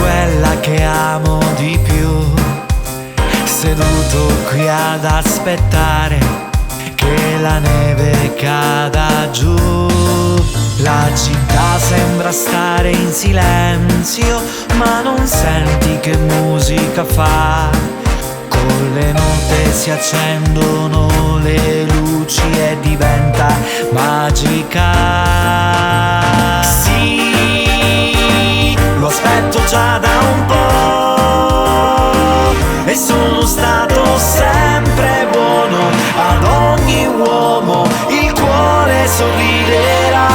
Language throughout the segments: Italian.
quella che amo di più, seduto qui ad aspettare che la neve cada giù. La città sembra stare in silenzio, ma non senti che musica fa. Con le note si accendono le luci e diventa magica. Sì, lo aspetto già da un po' e sono stato sempre buono. Ad ogni uomo il cuore sorriderà.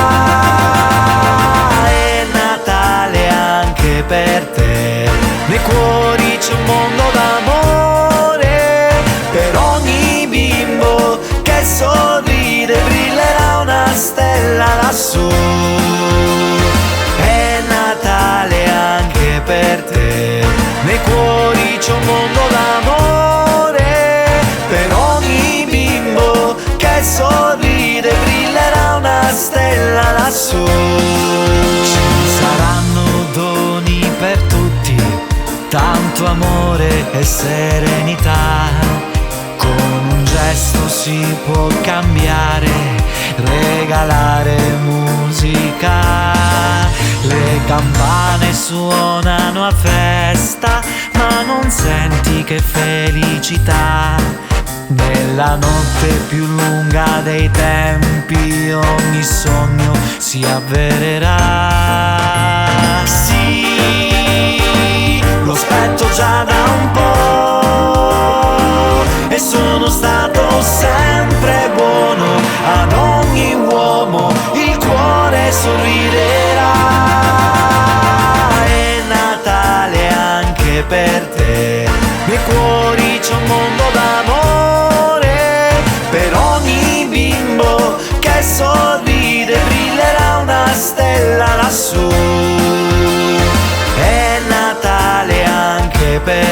È Natale anche per te, nei cuori c'è un mondo d'amore. Per ogni bimbo che sorride brillerà una stella lassù. È Natale anche per te, nei cuori c'è un mondo d'amore. Per ogni bimbo che sorride brillerà una stella lassù. Ci saranno doni per tutti, tanto amore e serenità. Con un gesto si può cambiare, regalare musica. Le campane suonano a festa, ma non senti che felicità. Nella notte più lunga dei tempi ogni sogno si avvererà. Sì, lo aspetto già da un po' e sono stato sempre buono. Ad ogni uomo il cuore sorriderà. È Natale anche per te, nei cuori c'è un mondo d'amore. Per ogni bimbo che sorride brillerà una stella lassù. È Natale anche per